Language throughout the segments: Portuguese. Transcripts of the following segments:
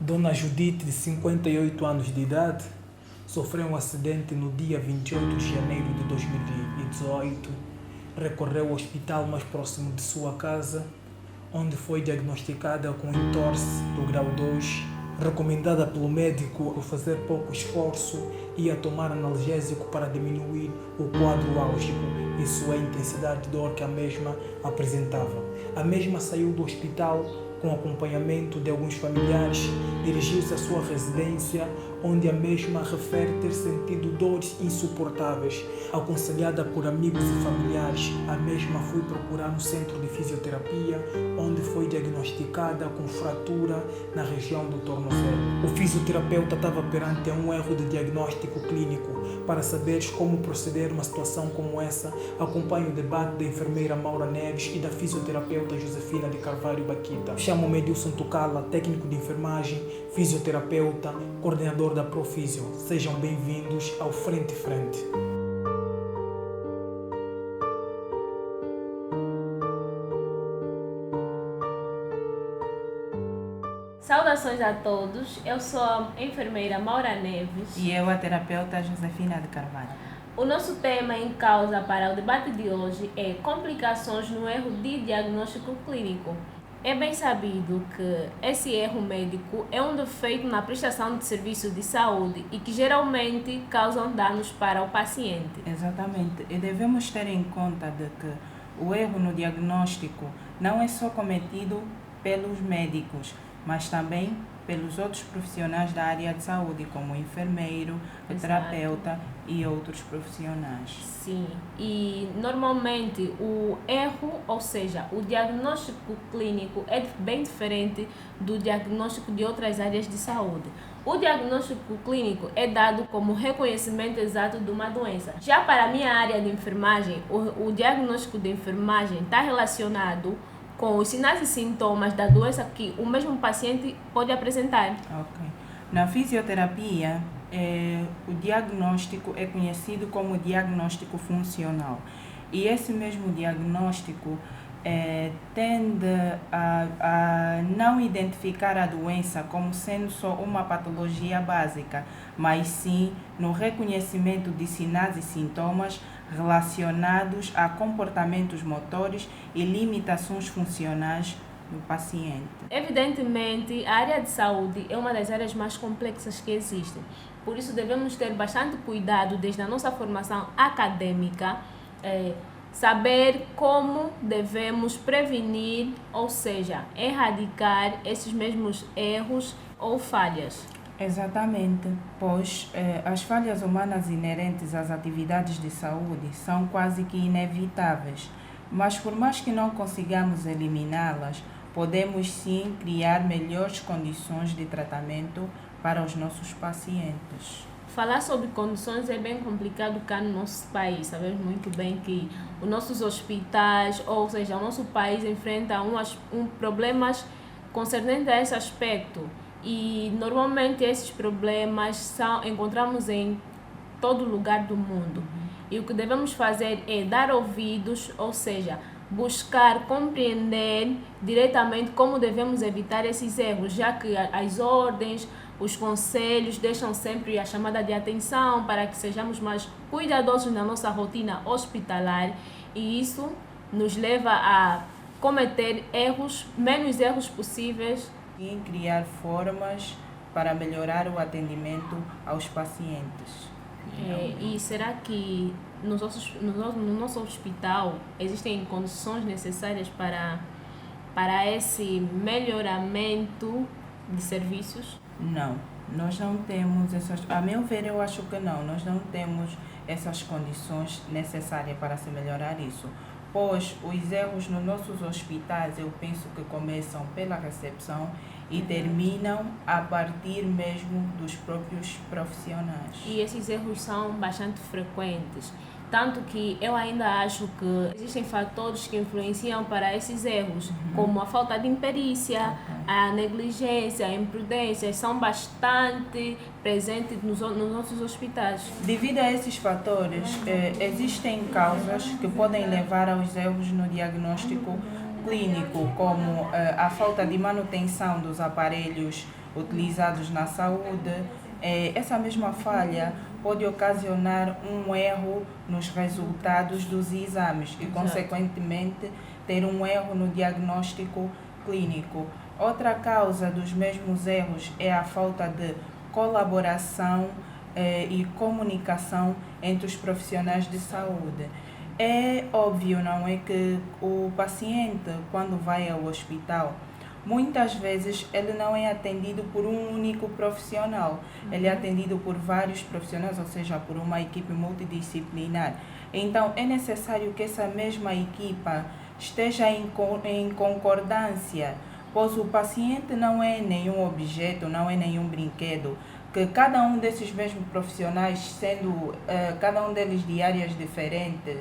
Dona Judite, de 58 anos de idade, sofreu um acidente no dia 28 de janeiro de 2018. Recorreu ao hospital mais próximo de sua casa, onde foi diagnosticada com entorse do grau 2, recomendada pelo médico a fazer pouco esforço e a tomar analgésico para diminuir o quadro álgico e sua intensidade de dor que a mesma apresentava. A mesma saiu do hospital com acompanhamento de alguns familiares, dirigiu-se à sua residência, onde a mesma refere ter sentido dores insuportáveis. Aconselhada por amigos e familiares, a mesma foi procurar um centro de fisioterapia, onde foi diagnosticada com fratura na região do tornozelo. O fisioterapeuta estava perante um erro de diagnóstico clínico. Para saberes como proceder numa situação como essa, acompanhe o debate da enfermeira Maura Neves e da fisioterapeuta Josefina de Carvalho Baquita. Chamo-me Edilson Tucala, técnico de enfermagem, fisioterapeuta, coordenador da Profisio. Sejam bem-vindos ao Frente Frente. Saudações a todos, eu sou a enfermeira Maura Neves e eu a terapeuta Josefina de Carvalho. O nosso tema em causa para o debate de hoje é complicações no erro de diagnóstico clínico. É bem sabido que esse erro médico é um defeito na prestação de serviço de saúde e que geralmente causam danos para o paciente. Exatamente, e devemos ter em conta de que o erro no diagnóstico não é só cometido pelos médicos, mas também pelos outros profissionais da área de saúde, como o enfermeiro, o terapeuta e outros profissionais. Sim, e normalmente o erro, ou seja, o diagnóstico clínico é bem diferente do diagnóstico de outras áreas de saúde. O diagnóstico clínico é dado como reconhecimento exato de uma doença. Já para a minha área de enfermagem, o diagnóstico de enfermagem está relacionado com os sinais e sintomas da doença que o mesmo paciente pode apresentar. Ok. Na fisioterapia, o diagnóstico é conhecido como diagnóstico funcional. E esse mesmo diagnóstico tende a não identificar a doença como sendo só uma patologia básica, mas sim no reconhecimento de sinais e sintomas relacionados a comportamentos motores e limitações funcionais do paciente. Evidentemente, a área de saúde é uma das áreas mais complexas que existem. Por isso, devemos ter bastante cuidado desde a nossa formação acadêmica, saber como devemos prevenir, ou seja, erradicar esses mesmos erros ou falhas. Exatamente, pois as falhas humanas inerentes às atividades de saúde são quase que inevitáveis, mas por mais que não consigamos eliminá-las, podemos sim criar melhores condições de tratamento para os nossos pacientes. Falar sobre condições é bem complicado cá no nosso país. Sabemos muito bem que os nossos hospitais, ou seja, o nosso país enfrenta problemas concernentes a esse aspecto. E normalmente esses problemas encontramos em todo lugar do mundo. E o que devemos fazer é dar ouvidos, ou seja, buscar compreender diretamente como devemos evitar esses erros, já que as ordens, os conselhos deixam sempre a chamada de atenção para que sejamos mais cuidadosos na nossa rotina hospitalar, e isso nos leva a cometer menos erros possíveis e criar formas para melhorar o atendimento aos pacientes. E será que no nosso hospital existem condições necessárias para esse melhoramento de serviços? Não, nós não temos a meu ver, eu acho que não, nós não temos essas condições necessárias para se melhorar isso. Pois os erros nos nossos hospitais, eu penso que começam pela recepção e terminam a partir mesmo dos próprios profissionais. E esses erros são bastante frequentes, tanto que eu ainda acho que existem fatores que influenciam para esses erros, como a falta de imperícia, a negligência, a imprudência, são bastante presentes nos nossos hospitais. Devido a esses fatores, existem causas que podem levar aos erros no diagnóstico clínico, como a falta de manutenção dos aparelhos utilizados na saúde. Essa mesma falha pode ocasionar um erro nos resultados dos exames e, consequentemente, ter um erro no diagnóstico clínico. Outra causa dos mesmos erros é a falta de colaboração e comunicação entre os profissionais de saúde. É óbvio, não é, que o paciente, quando vai ao hospital, muitas vezes ele não é atendido por um único profissional, ele é atendido por vários profissionais, ou seja, por uma equipe multidisciplinar. Então, é necessário que essa mesma equipa esteja em concordância, pois o paciente não é nenhum objeto, não é nenhum brinquedo, que cada um desses mesmos profissionais, sendo cada um deles de áreas diferentes,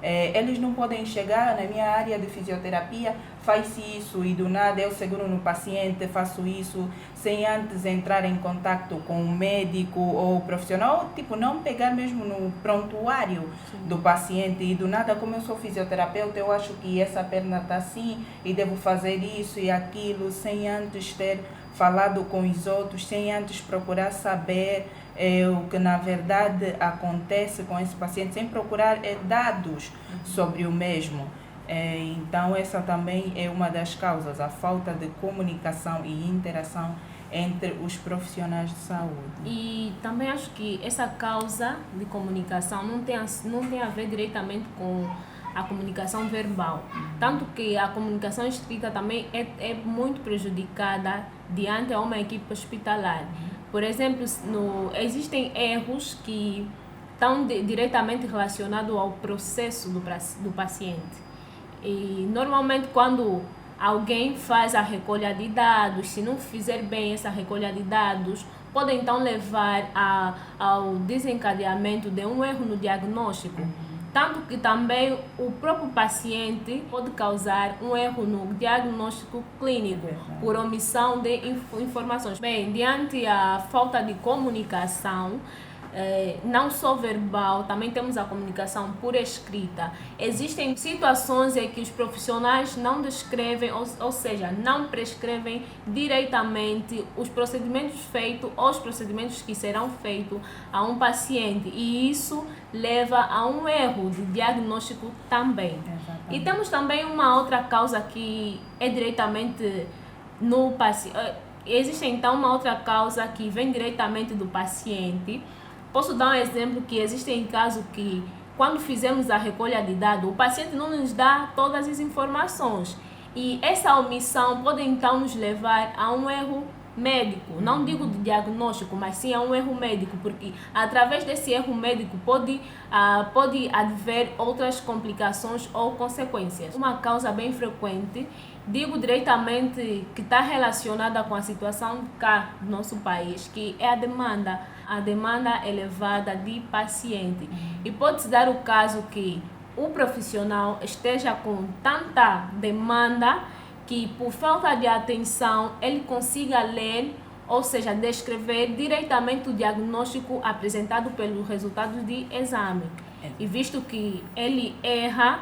eles não podem chegar na minha área de fisioterapia, faz isso e do nada eu seguro no paciente, faço isso, sem antes entrar em contato com o médico ou o profissional, ou não pegar mesmo no prontuário do paciente e do nada, como eu sou fisioterapeuta, eu acho que essa perna está assim e devo fazer isso e aquilo, sem antes ter falado com os outros, sem antes procurar saber o que na verdade acontece com esse paciente, sem procurar dados sobre o mesmo. Então essa também é uma das causas, a falta de comunicação e interação entre os profissionais de saúde. E também acho que essa causa de comunicação não tem a ver diretamente com a comunicação verbal. Tanto que a comunicação escrita também é muito prejudicada diante de uma equipe hospitalar. Por exemplo, existem erros que estão diretamente relacionados ao processo do paciente. E normalmente quando alguém faz a recolha de dados, se não fizer bem essa recolha de dados, pode então levar ao desencadeamento de um erro no diagnóstico. Tanto que também o próprio paciente pode causar um erro no diagnóstico clínico por omissão de informações. Bem, diante da falta de comunicação, não só verbal, também temos a comunicação por escrita. Existem situações em que os profissionais não descrevem, ou seja, não prescrevem diretamente os procedimentos feitos ou os procedimentos que serão feitos a um paciente, e isso leva a um erro de diagnóstico também. Exatamente. E temos também uma outra causa que é diretamente no paciente. Existe então uma outra causa que vem diretamente do paciente. Posso dar um exemplo que existem casos que, quando fizemos a recolha de dados, o paciente não nos dá todas as informações. E essa omissão pode então nos levar a um erro médico. Não digo de diagnóstico, mas sim a um erro médico, porque através desse erro médico pode adver outras complicações ou consequências. Uma causa bem frequente, digo diretamente, que está relacionada com a situação cá do nosso país, que é a demanda elevada de paciente. E pode-se dar o caso que o profissional esteja com tanta demanda que, por falta de atenção, ele consiga ler, ou seja, descrever diretamente o diagnóstico apresentado pelos resultados de exame. E visto que ele erra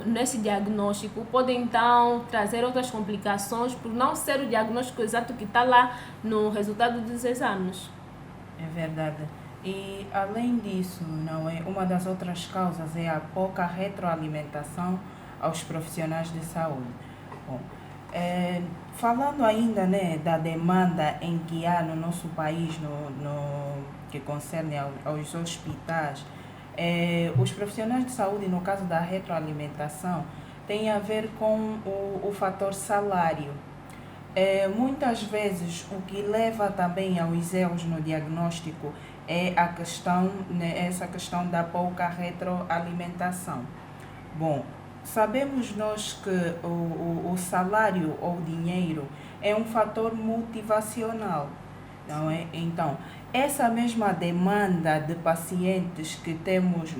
nesse diagnóstico, pode então trazer outras complicações por não ser o diagnóstico exato que está lá no resultado dos exames. É verdade. E além disso, não é? Uma das outras causas é a pouca retroalimentação aos profissionais de saúde. Bom, falando ainda, né, da demanda em que há no nosso país, no que concerne aos hospitais, os profissionais de saúde, no caso da retroalimentação, tem a ver com o fator salário. Muitas vezes o que leva também aos erros no diagnóstico é essa questão da pouca retroalimentação. Bom, sabemos nós que o salário ou dinheiro é um fator motivacional, não é? Então, essa mesma demanda de pacientes que temos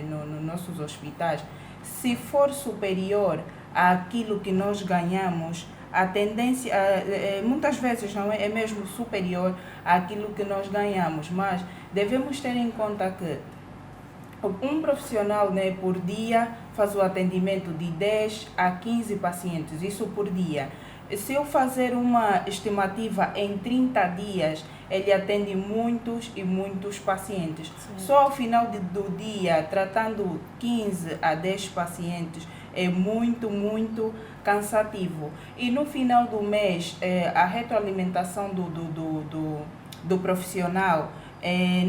nos nossos hospitais, se for superior àquilo que nós ganhamos, a tendência, muitas vezes não é mesmo superior àquilo que nós ganhamos, mas devemos ter em conta que um profissional, né, por dia faz o atendimento de 10 a 15 pacientes, isso por dia. Se eu fazer uma estimativa em 30 dias, ele atende muitos e muitos pacientes. Sim. Só ao final do dia, tratando 15 a 10 pacientes, é muito cansativo. E no final do mês, a retroalimentação do profissional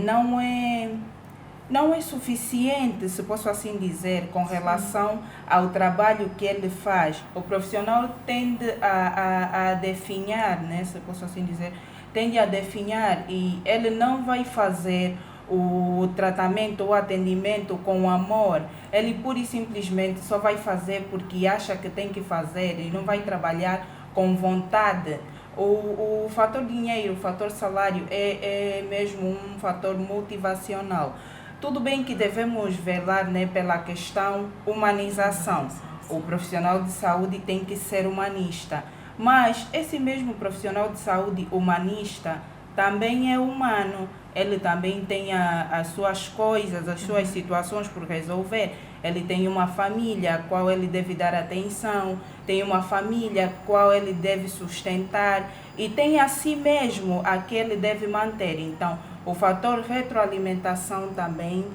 não é suficiente, se posso assim dizer, com relação ao trabalho que ele faz. O profissional tende a definhar, né, se posso assim dizer, tende a definhar, e ele não vai fazer o tratamento, o atendimento com amor. Ele pura e simplesmente só vai fazer porque acha que tem que fazer e não vai trabalhar com vontade. O fator dinheiro, o fator salário é mesmo um fator motivacional. Tudo bem que devemos velar, né, pela questão humanização. O profissional de saúde tem que ser humanista. Mas esse mesmo profissional de saúde humanista também é humano. Ele também tem as suas coisas, as suas situações por resolver. Ele tem uma família a qual ele deve dar atenção, tem uma família a qual ele deve sustentar e tem a si mesmo a que ele deve manter. Então, o fator retroalimentação também,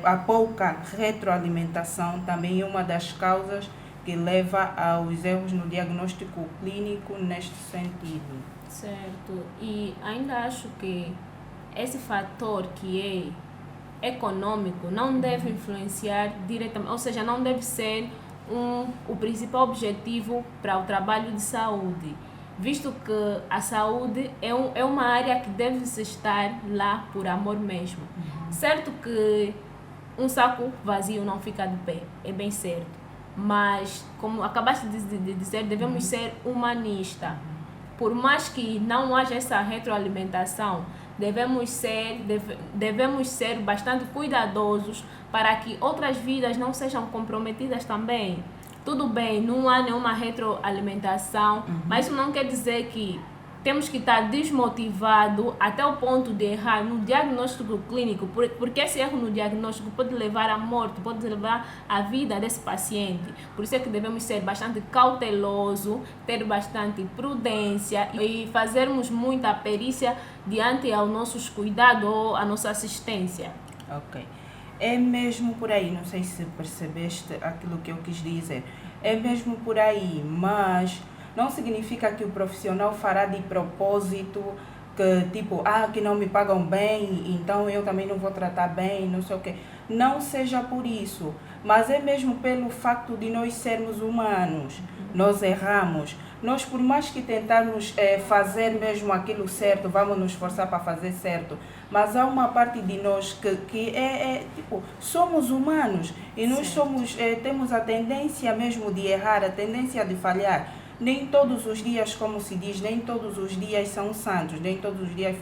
a pouca retroalimentação também é uma das causas que leva aos erros no diagnóstico clínico neste sentido. Certo. E ainda acho que esse fator que é econômico não deve influenciar diretamente, ou seja, não deve ser o principal objetivo para o trabalho de saúde, visto que a saúde é uma área que deve estar lá por amor mesmo. Certo que um saco vazio não fica de pé, é bem certo, mas como acabaste de dizer, devemos ser humanistas. Por mais que não haja essa retroalimentação, devemos ser bastante cuidadosos para que outras vidas não sejam comprometidas também. Tudo bem, não há nenhuma retroalimentação, mas isso não quer dizer que temos que estar desmotivados até o ponto de errar no diagnóstico clínico, porque esse erro no diagnóstico pode levar à morte, pode levar à vida desse paciente. Por isso é que devemos ser bastante cautelosos, ter bastante prudência e fazermos muita perícia diante aos nossos cuidados ou à nossa assistência. Ok. É mesmo por aí, não sei se percebeste aquilo que eu quis dizer. É mesmo por aí, mas não significa que o profissional fará de propósito que tipo, que não me pagam bem, então eu também não vou tratar bem, não sei o quê. Não seja por isso, mas é mesmo pelo facto de nós sermos humanos. Nós erramos. Nós, por mais que tentarmos fazer mesmo aquilo certo, vamos nos esforçar para fazer certo, mas há uma parte de nós que tipo, somos humanos e nós temos a tendência mesmo de errar, a tendência de falhar. Nem todos os dias, como se diz, nem todos os dias são santos, nem todos os dias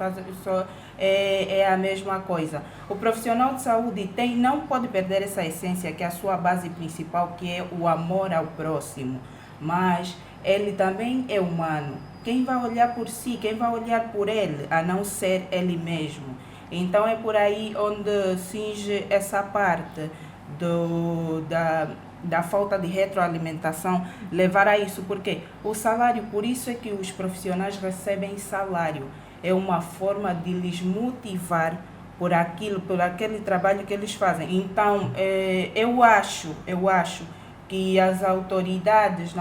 é a mesma coisa. O profissional de saúde não pode perder essa essência, que é a sua base principal, que é o amor ao próximo. Mas ele também é humano. Quem vai olhar por si, quem vai olhar por ele, a não ser ele mesmo? Então é por aí onde cinge essa parte da falta de retroalimentação, levar a isso, porque o salário, por isso é que os profissionais recebem salário, é uma forma de lhes motivar por aquele trabalho que eles fazem. Então, eu acho que as autoridades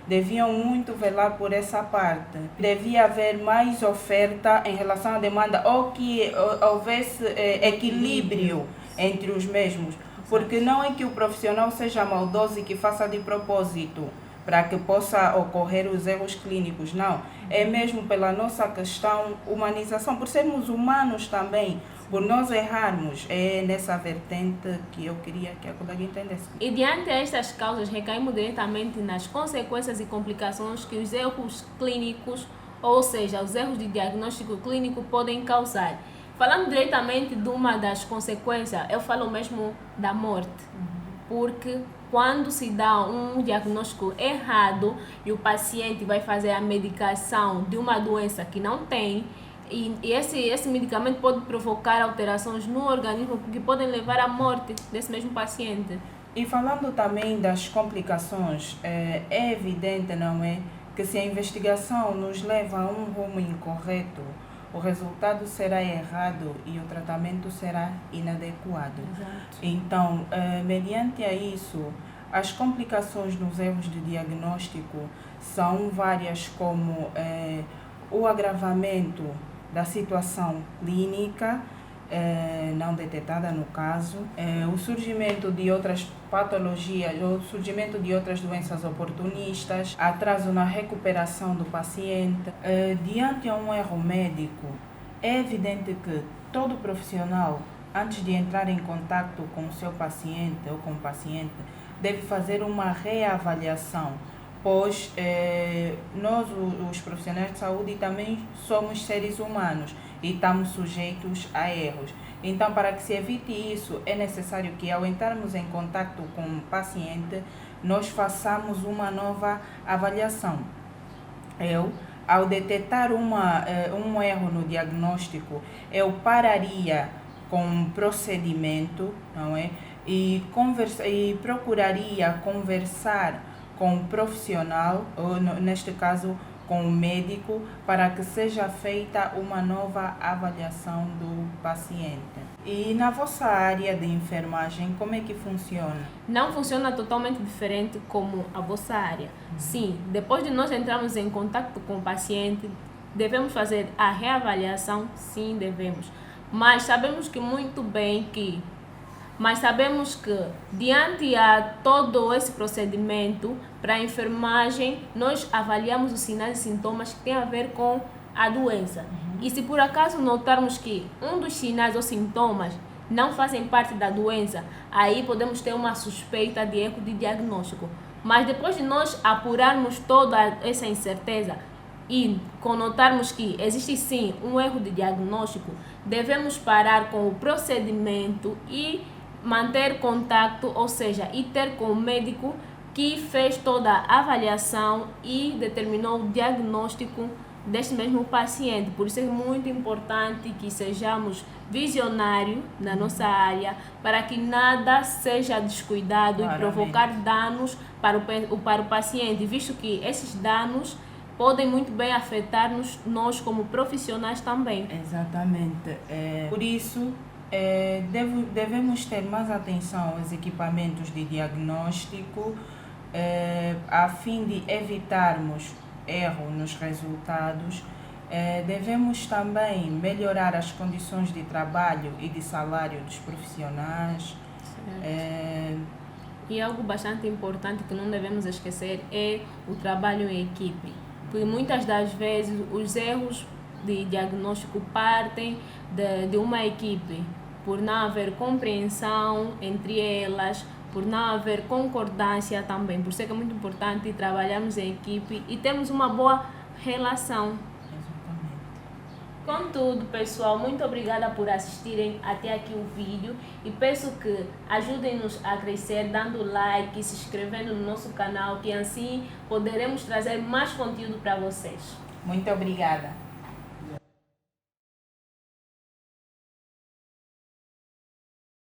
deviam muito velar por essa parte. Devia haver mais oferta em relação à demanda, ou que houvesse equilíbrio entre os mesmos. Porque não é que o profissional seja maldoso e que faça de propósito para que possa ocorrer os erros clínicos, não. É mesmo pela nossa questão humanização, por sermos humanos também, por nós errarmos. É nessa vertente que eu queria que a colega entendesse. E diante destas causas, recaímos diretamente nas consequências e complicações que os erros clínicos, ou seja, os erros de diagnóstico clínico podem causar. Falando diretamente de uma das consequências, eu falo mesmo da morte, porque quando se dá um diagnóstico errado e o paciente vai fazer a medicação de uma doença que não tem, e esse medicamento pode provocar alterações no organismo que podem levar à morte desse mesmo paciente. E falando também das complicações, é evidente, não é, que se a investigação nos leva a um rumo incorreto, o resultado será errado e o tratamento será inadequado. Exato. Então, mediante a isso, as complicações nos erros de diagnóstico são várias, como o agravamento da situação clínica, não detetada no caso, o surgimento de outras patologias, o surgimento de outras doenças oportunistas, atraso na recuperação do paciente. Diante de um erro médico, é evidente que todo profissional, antes de entrar em contato com o seu paciente ou com o paciente, deve fazer uma reavaliação, pois nós, os profissionais de saúde, também somos seres humanos e estamos sujeitos a erros. Então, para que se evite isso, é necessário que, ao entrarmos em contato com o paciente, nós façamos uma nova avaliação. Ao detectar um erro no diagnóstico, eu pararia com o procedimento, não é? E procuraria conversar com o profissional, ou neste caso com o médico, para que seja feita uma nova avaliação do paciente. E na vossa área de enfermagem, como é que funciona? Não funciona totalmente diferente como a vossa área. Sim, depois de nós entrarmos em contato com o paciente, devemos fazer a reavaliação? Sim, devemos. Mas sabemos que diante a todo esse procedimento, para a enfermagem, nós avaliamos os sinais e sintomas que têm a ver com a doença. E se por acaso notarmos que um dos sinais ou sintomas não fazem parte da doença, aí podemos ter uma suspeita de erro de diagnóstico. Mas depois de nós apurarmos toda essa incerteza e conotarmos que existe sim um erro de diagnóstico, devemos parar com o procedimento e manter contato, ou seja, ir ter com o médico que fez toda a avaliação e determinou o diagnóstico deste mesmo paciente. Por isso é muito importante que sejamos visionários na nossa área, para que nada seja descuidado e provocar danos para o paciente, visto que esses danos podem muito bem afetar-nos, nós como profissionais também. Exatamente. Por isso, devemos ter mais atenção aos equipamentos de diagnóstico, a fim de evitarmos erro nos resultados. Devemos também melhorar as condições de trabalho e de salário dos profissionais. E algo bastante importante que não devemos esquecer é o trabalho em equipe. Porque muitas das vezes os erros de diagnóstico partem de uma equipe, por não haver compreensão entre elas, por não haver concordância também. Por isso é que é muito importante trabalharmos em equipe e termos uma boa relação. Contudo, pessoal, muito obrigada por assistirem até aqui o vídeo e peço que ajudem-nos a crescer dando like e se inscrevendo no nosso canal, que assim poderemos trazer mais conteúdo para vocês. Muito obrigada.